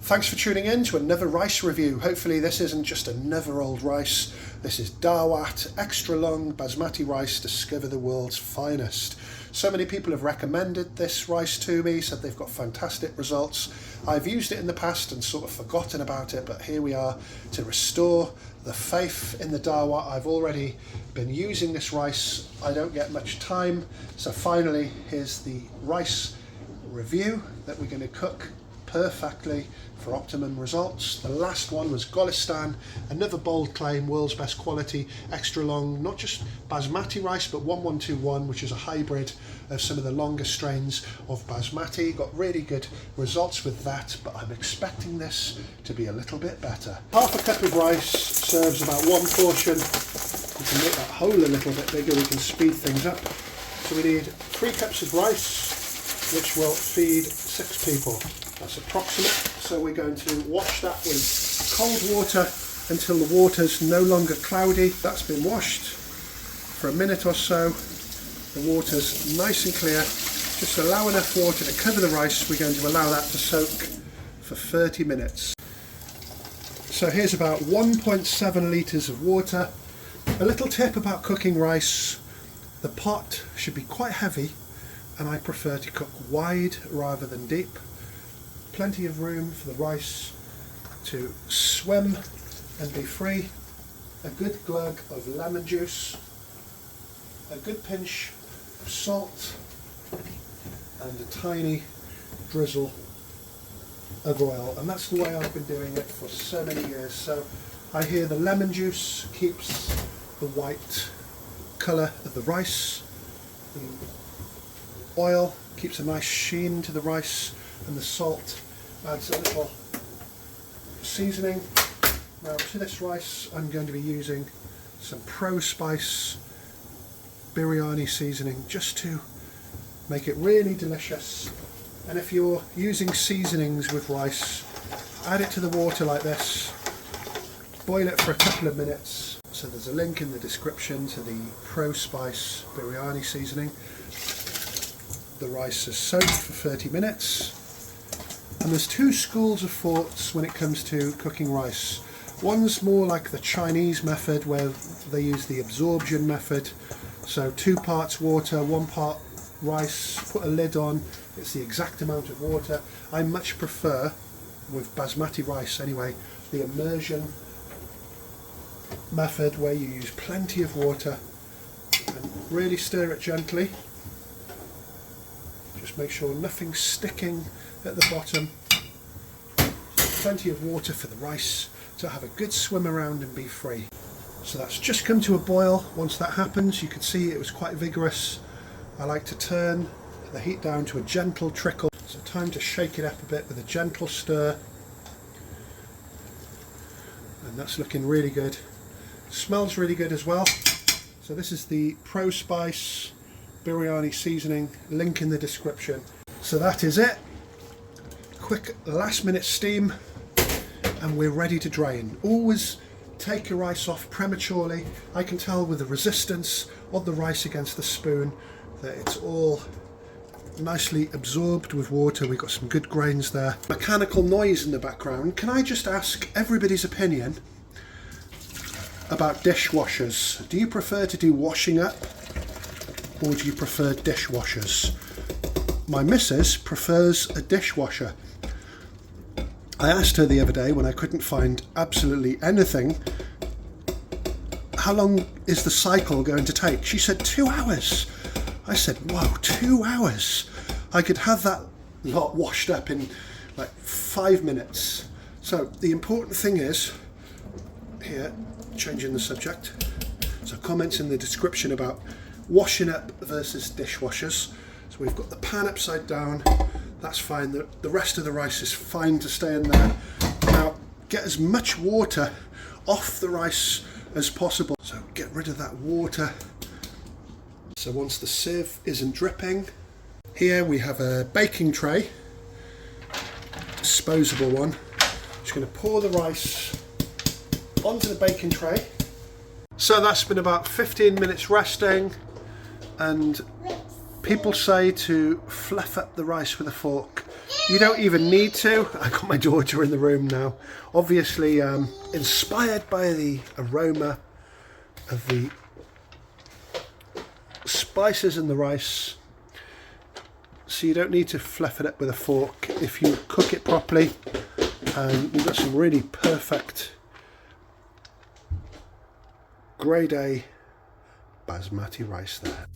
Thanks for tuning in to another rice review. Hopefully this isn't just another old rice. This is Dawat extra long Basmati rice, discover the world's finest. So many people have recommended this rice to me, said they've got fantastic results. I've used it in the past and sort of forgotten about it, but here we are to restore the faith in the Dawat. I've already been using this rice. I don't get much time, so finally here's the rice review that we're going to cook perfectly for optimum results. The last one was Golistan, another bold claim, world's best quality, extra long, not just Basmati rice, but 1121, which is a hybrid of some of the longer strains of Basmati. Got really good results with that, but I'm expecting this to be a little bit better. Half a cup of rice serves about one portion. We can make that hole a little bit bigger, we can speed things up. So we need 3 cups of rice, which will feed 6 people. That's approximate. So we're going to wash that with cold water until the water's no longer cloudy. That's been washed for a minute or so. The water's nice and clear. Just allow enough water to cover the rice. We're going to allow that to soak for 30 minutes. So here's about 1.7 litres of water. A little tip about cooking rice: the pot should be quite heavy, and I prefer to cook wide rather than deep. Plenty of room for the rice to swim and be free. A good glug of lemon juice, a good pinch of salt, and a tiny drizzle of oil. And that's the way I've been doing it for so many years. So I hear the lemon juice keeps the white colour of the rice, the oil keeps a nice sheen to the rice, and the salt adds a little seasoning. Now to this rice I'm going to be using some Spice biryani seasoning just to make it really delicious. And if you're using seasonings with rice, add it to the water like this, boil it for a couple of minutes. So there's a link in the description to the Spice biryani seasoning. The rice is soaked for 30 minutes. And there's 2 schools of thoughts when it comes to cooking rice. One's more like the Chinese method, where they use the absorption method. So 2 parts water, 1 part rice, put a lid on, it's the exact amount of water. I much prefer, with Basmati rice anyway, the immersion method, where you use plenty of water and really stir it gently. Just make sure nothing's sticking at the bottom. Plenty of water for the rice to have a good swim around and be free. So that's just come to a boil. Once that happens, you can see it was quite vigorous. I like to turn the heat down to a gentle trickle. So time to shake it up a bit with a gentle stir. And that's looking really good. Smells really good as well. So this is the Spice biryani seasoning, link in the description. So that is it. Quick last minute steam and we're ready to drain. Always take your rice off prematurely. I can tell with the resistance of the rice against the spoon that it's all nicely absorbed with water. We've got some good grains there. Mechanical noise in the background. Can I just ask everybody's opinion about dishwashers? Do you prefer to do washing up, or do you prefer dishwashers? My missus prefers a dishwasher. I asked her the other day, when I couldn't find absolutely anything, how long is the cycle going to take? She said 2 hours. I said, whoa, 2 hours? I could have that lot washed up in like 5 minutes. So the important thing is, here, changing the subject, so comments in the description about washing up versus dishwashers. So we've got the pan upside down, that's fine. The rest of the rice is fine to stay in there. Now get as much water off the rice as possible. So get rid of that water. So once the sieve isn't dripping, here we have a baking tray, disposable one. Just going to pour the rice onto the baking tray. So that's been about 15 minutes resting, and people say to fluff up the rice with a fork. You don't even need to. I got my daughter in the room now. Obviously inspired by the aroma of the spices and the rice. So you don't need to fluff it up with a fork if you cook it properly. And you've got some really perfect grade A basmati rice there.